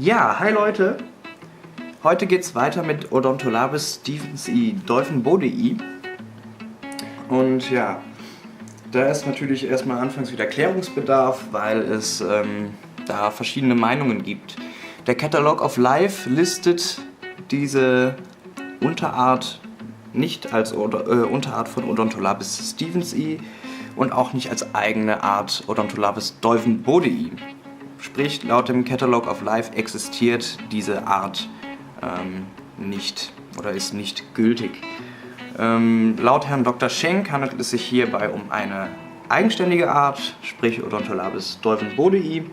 Ja, hi Leute! Heute geht's weiter mit Odontolabis stephensii dolphinbodii. Und ja, da ist natürlich erstmal anfangs wieder Klärungsbedarf, weil es da verschiedene Meinungen gibt. Der Catalog of Life listet diese Unterart nicht als Unterart von Odontolabis stephensii und auch nicht als eigene Art Odontolabis dolphinbodii. Sprich, laut dem Catalog of Life existiert diese Art nicht oder ist nicht gültig. Laut Herrn Dr. Schenk handelt es sich hierbei um eine eigenständige Art, sprich Odontolabis dolphinbodii.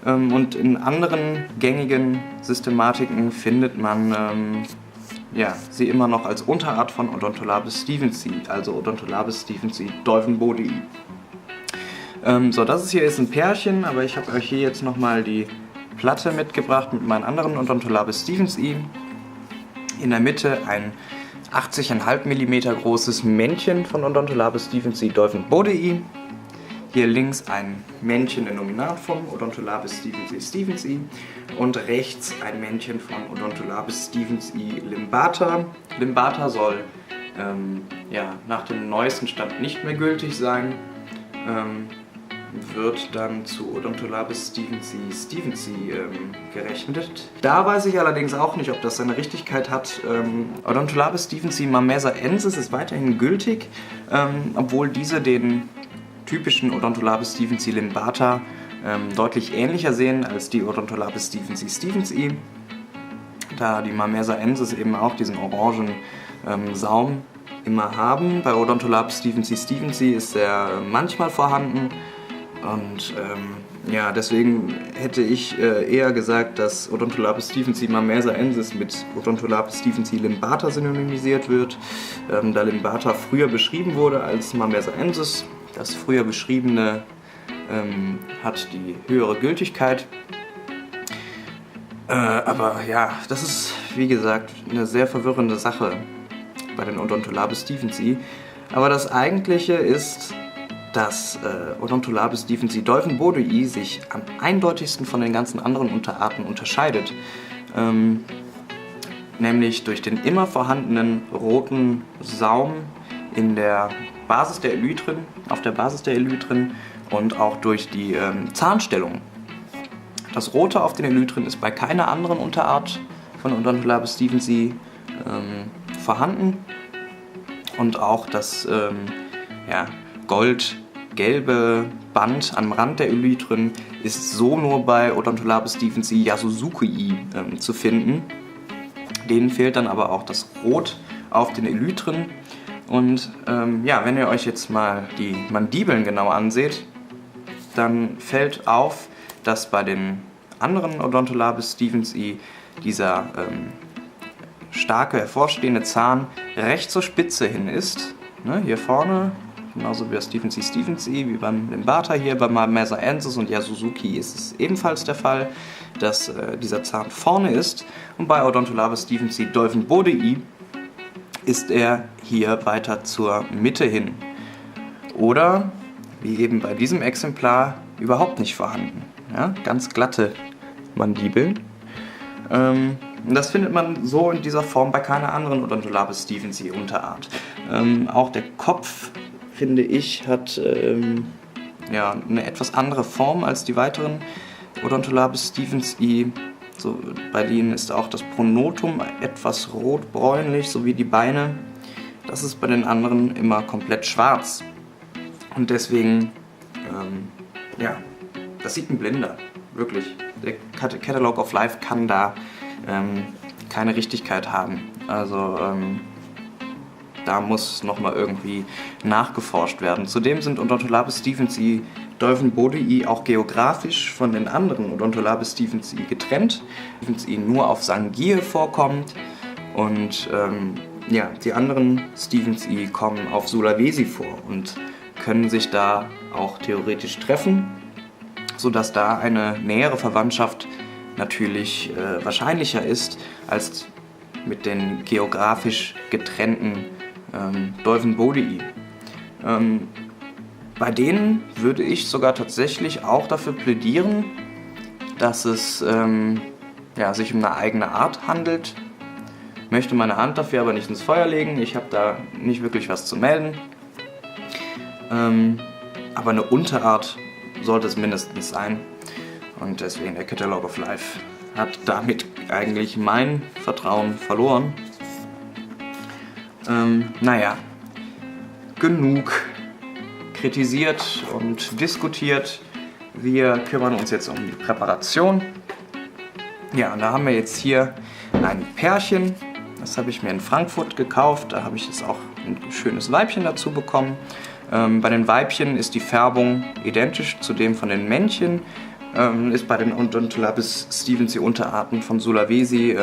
Und in anderen gängigen Systematiken findet man sie immer noch als Unterart von Odontolabis stephensii, also Odontolabis stephensii dolphinbodii. Das hier ist ein Pärchen, aber ich habe euch hier jetzt nochmal die Platte mitgebracht mit meinen anderen Odontolabis stephensii. In der Mitte ein 80,5 mm großes Männchen von Odontolabis stephensii dolphinbodii. Hier links ein Männchen in Nominatform, Odontolabis stephensii stephensii. Und rechts ein Männchen von Odontolabis stephensii limbata. Limbata soll nach dem neuesten Stand nicht mehr gültig sein. Wird dann zu Odontolabis stephensii stephensii gerechnet. Da weiß ich allerdings auch nicht, ob das seine Richtigkeit hat. Odontolabis stephensii mamersaensis ist weiterhin gültig, obwohl diese den typischen Odontolabis stephensii limbata deutlich ähnlicher sehen als die Odontolabis stephensii stephensii, da die mamersaensis eben auch diesen orangen Saum immer haben. Bei Odontolabis stephensii stephensii ist er manchmal vorhanden. Und deswegen hätte ich eher gesagt, dass Odontolabis stephensii mamersaensis mit Odontolabis stephensii limbata synonymisiert wird, da limbata früher beschrieben wurde als mamersaensis. Das früher beschriebene hat die höhere Gültigkeit. Aber ja, das ist wie gesagt eine sehr verwirrende Sache bei den Odontolabis stephensii. Aber das Eigentliche ist, dass Odontolabis stephensii dolphinbodii sich am eindeutigsten von den ganzen anderen Unterarten unterscheidet. Nämlich durch den immer vorhandenen roten Saum in der Basis der Elytren, auf der Basis der Elytren und auch durch die Zahnstellung. Das Rote auf den Elytren ist bei keiner anderen Unterart von Odontolabis stephensii vorhanden. Und auch das goldgelbe Band am Rand der Elytren ist so nur bei Odontolabis stephensii yasuzukii zu finden. Denen fehlt dann aber auch das Rot auf den Elytren. Und wenn ihr euch jetzt mal die Mandibeln genau anseht, dann fällt auf, dass bei den anderen Odontolabis stephensii dieser starke hervorstehende Zahn recht zur Spitze hin ist. Ne, hier vorne, genauso wie bei stephensii stephensii, wie beim limbata hier, bei mamersaensis und yasuzukii ist es ebenfalls der Fall, dass dieser Zahn vorne ist. Und bei Odontolabis stephensii dolphinbodii ist er hier weiter zur Mitte hin. Oder, wie eben bei diesem Exemplar, überhaupt nicht vorhanden. Ja, ganz glatte Mandibeln. Das findet man so in dieser Form bei keiner anderen Odontolabis stephensii Unterart. Auch der Kopf, finde ich, hat eine etwas andere Form als die weiteren Odontolabis stephensii. So, bei denen ist auch das Pronotum etwas rot-bräunlich, sowie die Beine. Das ist bei den anderen immer komplett schwarz. Und deswegen, das sieht ein Blinder, wirklich. Der Catalog of Life kann da keine Richtigkeit haben. Also da muss nochmal irgendwie nachgeforscht werden. Zudem sind Odontolabis stephensii dolphinbodii auch geografisch von den anderen Odontolabis stephensii getrennt. Stephensii nur auf Sangier vorkommt und die anderen stephensii kommen auf Sulawesi vor und können sich da auch theoretisch treffen, sodass da eine nähere Verwandtschaft natürlich wahrscheinlicher ist als mit den geografisch getrennten dolphinbodii. Bei denen würde ich sogar tatsächlich auch dafür plädieren, dass es sich um eine eigene Art handelt. Möchte meine Hand dafür aber nicht ins Feuer legen. Ich habe da nicht wirklich was zu melden. Aber eine Unterart sollte es mindestens sein. Und deswegen der Catalog of Life hat damit eigentlich mein Vertrauen verloren. Genug kritisiert und diskutiert. Wir kümmern uns jetzt um die Präparation. Ja, und da haben wir jetzt hier ein Pärchen. Das habe ich mir in Frankfurt gekauft. Da habe ich jetzt auch ein schönes Weibchen dazu bekommen. Bei den Weibchen ist die Färbung identisch zu dem von den Männchen. Ist bei den Odontolapis stevensii Unterarten von Sulawesi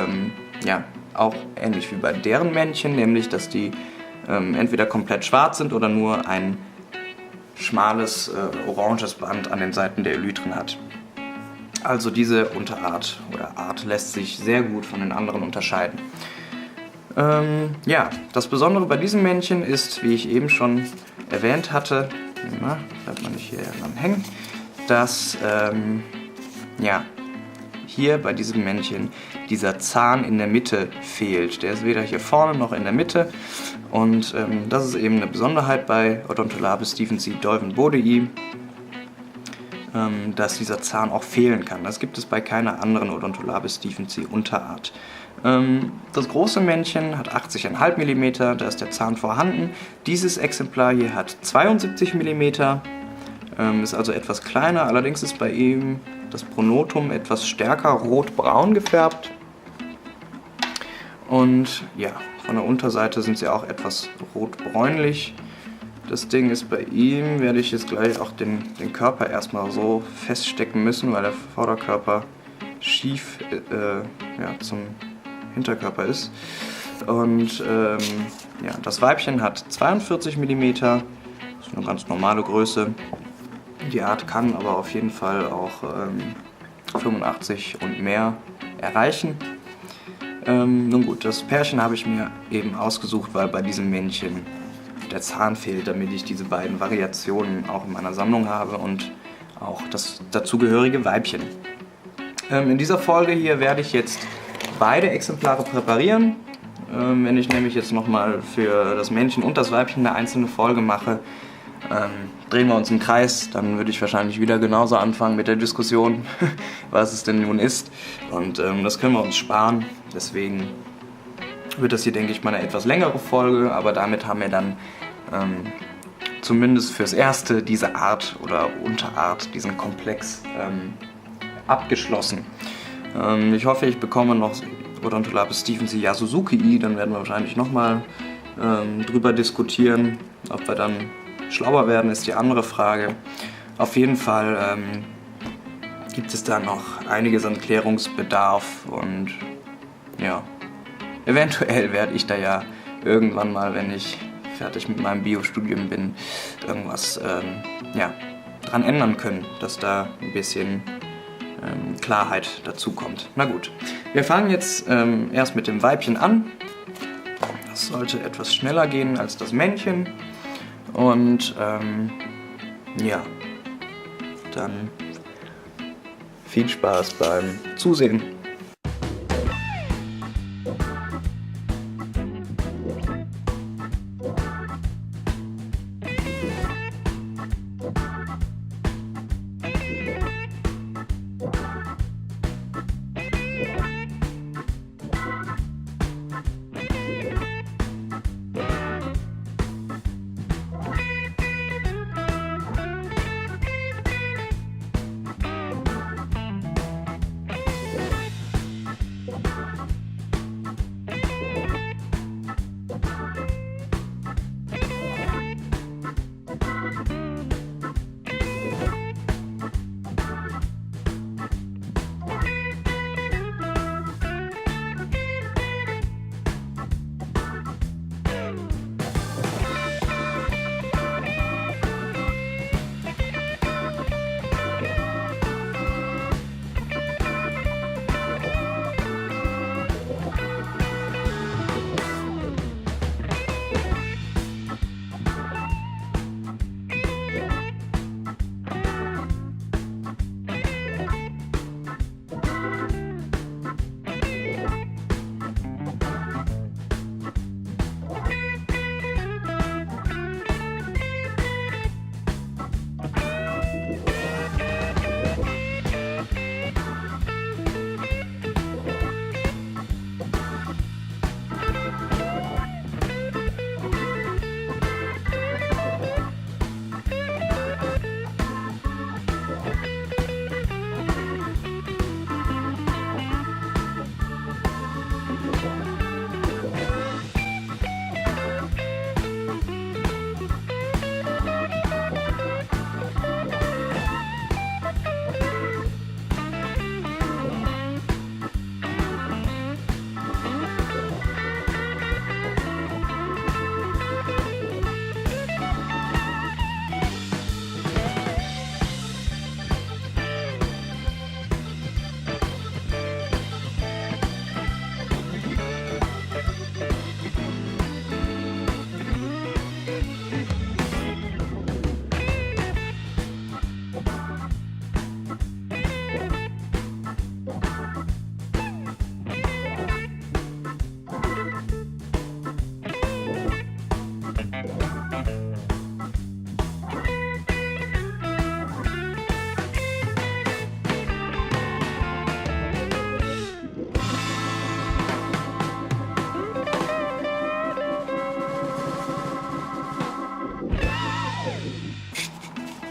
auch ähnlich wie bei deren Männchen, nämlich dass die entweder komplett schwarz sind oder nur ein schmales oranges Band an den Seiten der Elytren hat. Also diese Unterart oder Art lässt sich sehr gut von den anderen unterscheiden. Das Besondere bei diesem Männchen ist, wie ich eben schon erwähnt hatte, bleibt man nicht hier dran hängen, dass hier bei diesem Männchen dieser Zahn in der Mitte fehlt. Der ist weder hier vorne noch in der Mitte und das ist eben eine Besonderheit bei Odontolapis stevensii dolven-bodii, dass dieser Zahn auch fehlen kann. Das gibt es bei keiner anderen Odontolapis stevensii Unterart. Das große Männchen hat 80,5 mm, da ist der Zahn vorhanden. Dieses Exemplar hier hat 72 mm, ist also etwas kleiner, allerdings ist bei ihm das Pronotum etwas stärker rot-braun gefärbt. Und ja, von der Unterseite sind sie auch etwas rot-bräunlich. Das Ding ist bei ihm, werde ich jetzt gleich auch den Körper erstmal so feststecken müssen, weil der Vorderkörper schief zum Hinterkörper ist. Und das Weibchen hat 42 mm, das ist eine ganz normale Größe. Die Art kann aber auf jeden Fall auch 85 und mehr erreichen. Nun gut, das Pärchen habe ich mir eben ausgesucht, weil bei diesem Männchen der Zahn fehlt, damit ich diese beiden Variationen auch in meiner Sammlung habe und auch das dazugehörige Weibchen. In dieser Folge hier werde ich jetzt beide Exemplare präparieren. Wenn ich nämlich jetzt nochmal für das Männchen und das Weibchen eine einzelne Folge mache, drehen wir uns im Kreis, dann würde ich wahrscheinlich wieder genauso anfangen mit der Diskussion, was es denn nun ist. Und das können wir uns sparen. Deswegen wird das hier, denke ich, mal eine etwas längere Folge, aber damit haben wir dann zumindest fürs Erste diese Art oder Unterart, diesen Komplex abgeschlossen. Ich hoffe, ich bekomme noch Odontolapis stevensii yasuzukii, dann werden wir wahrscheinlich nochmal drüber diskutieren. Ob wir dann schlauer werden, ist die andere Frage. Auf jeden Fall gibt es da noch einiges an Klärungsbedarf und ja, eventuell werde ich da ja irgendwann mal, wenn ich fertig mit meinem Biostudium bin, irgendwas dran ändern können, dass da ein bisschen Klarheit dazu kommt. Na gut, wir fangen jetzt erst mit dem Weibchen an. Das sollte etwas schneller gehen als das Männchen. Und dann viel Spaß beim Zusehen.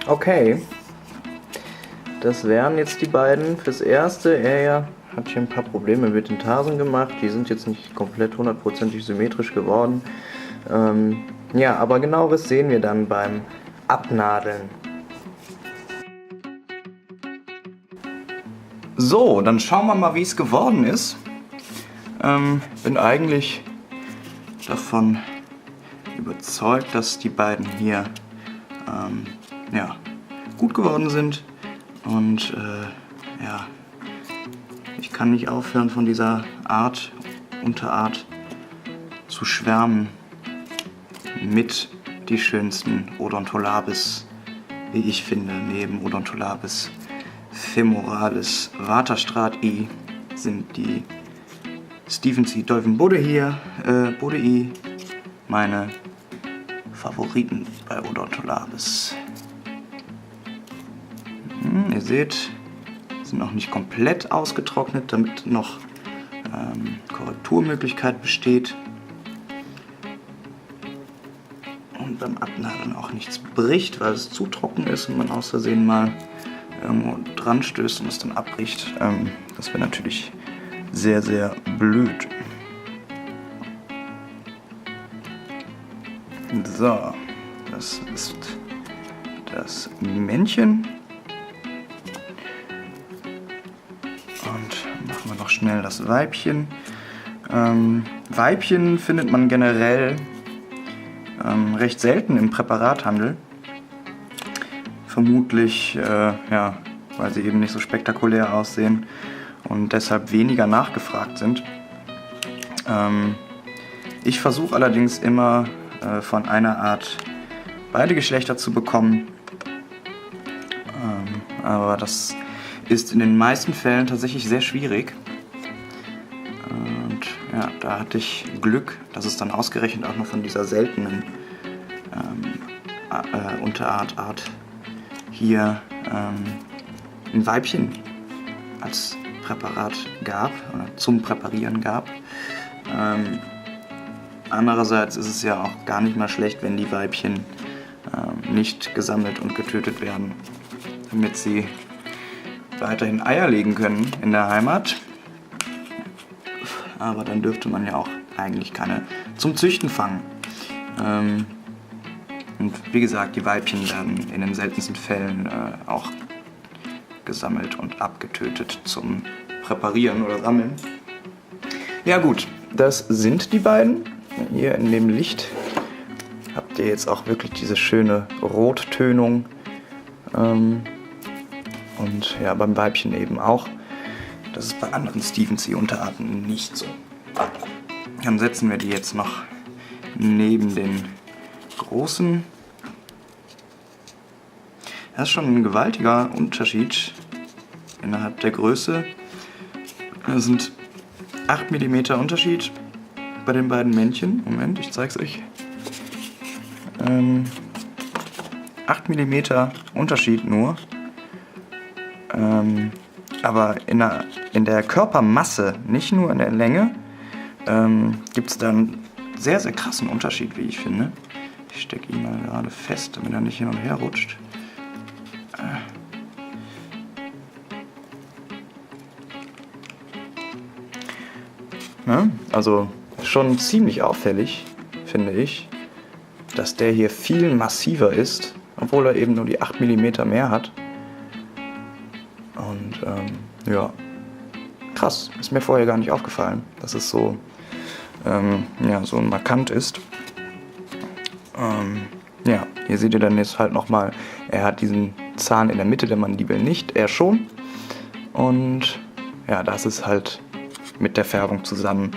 Okay, das wären jetzt die beiden. Fürs Erste, er hat hier ein paar Probleme mit den Tarsen gemacht. Die sind jetzt nicht komplett hundertprozentig symmetrisch geworden. Ja, aber genaueres sehen wir dann beim Abnadeln. So, dann schauen wir mal, wie es geworden ist. Bin eigentlich davon überzeugt, dass die beiden hier ja, gut geworden sind. Und ja, ich kann nicht aufhören, von dieser Unterart zu schwärmen mit die schönsten Odontolabis, wie ich finde. Neben Odontolabis femoralis Waterstraat-I sind die Stevens-i Dolphin-Bodde hier, Bodde-i, meine Favoriten bei Odontolabis. Ihr seht, sind noch nicht komplett ausgetrocknet, damit noch Korrekturmöglichkeit besteht. Und beim Abnadeln auch nichts bricht, weil es zu trocken ist und man aus Versehen mal irgendwo dran stößt und es dann abbricht. Das wäre natürlich sehr, sehr blöd. So, das ist das Männchen. Und machen wir noch schnell das Weibchen. Weibchen findet man generell recht selten im Präparathandel. Vermutlich, ja, weil sie eben nicht so spektakulär aussehen und deshalb weniger nachgefragt sind. Ich versuche allerdings immer von einer Art beide Geschlechter zu bekommen. Aber das ist in den meisten Fällen tatsächlich sehr schwierig. Und ja, da hatte ich Glück, dass es dann ausgerechnet auch noch von dieser seltenen Unterart hier ein Weibchen als Präparat gab oder zum Präparieren gab. Andererseits ist es ja auch gar nicht mal schlecht, wenn die Weibchen nicht gesammelt und getötet werden, damit sie weiterhin Eier legen können in der Heimat. Aber dann dürfte man ja auch eigentlich keine zum Züchten fangen. Und wie gesagt, die Weibchen werden in den seltensten Fällen auch gesammelt und abgetötet zum Präparieren oder Sammeln. Ja gut, das sind die beiden. Hier in dem Licht habt ihr jetzt auch wirklich diese schöne Rottönung. Und ja, beim Weibchen eben auch. Das ist bei anderen Stevens-i-Unterarten nicht so. Dann setzen wir die jetzt noch neben den großen. Das ist schon ein gewaltiger Unterschied innerhalb der Größe. Das sind 8 mm Unterschied bei den beiden Männchen. Moment, ich zeig's euch. 8 mm Unterschied nur. Aber in der Körpermasse, nicht nur in der Länge, gibt es dann einen sehr, sehr krassen Unterschied, wie ich finde. Ich stecke ihn mal gerade fest, damit er nicht hin und her rutscht. Ja, also schon ziemlich auffällig, finde ich, dass der hier viel massiver ist, obwohl er eben nur die 8 mm mehr hat. Und ja, krass, ist mir vorher gar nicht aufgefallen, dass es so, ja, so markant ist. Ja, hier seht ihr dann jetzt halt nochmal, er hat diesen Zahn in der Mitte der Mandibel nicht, er schon. Und ja, das ist halt mit der Färbung zusammen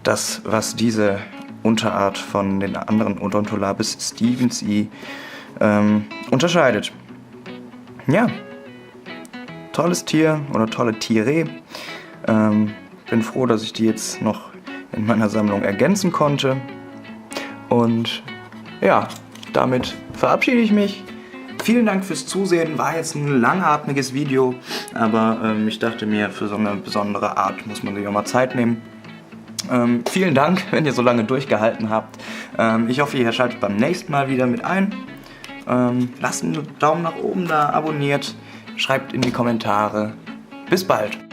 das, was diese Unterart von den anderen Odontolabis Stevens-i unterscheidet. Ja, tolles Tier oder tolle Tiere. Bin froh, dass ich die jetzt noch in meiner Sammlung ergänzen konnte. Und ja, damit verabschiede ich mich. Vielen Dank fürs Zusehen. War jetzt ein langatmiges Video, aber ich dachte mir, für so eine besondere Art muss man sich auch mal Zeit nehmen. Vielen Dank, wenn ihr so lange durchgehalten habt. Ich hoffe, ihr schaltet beim nächsten Mal wieder mit ein. Lasst einen Daumen nach oben da, abonniert, schreibt in die Kommentare. Bis bald!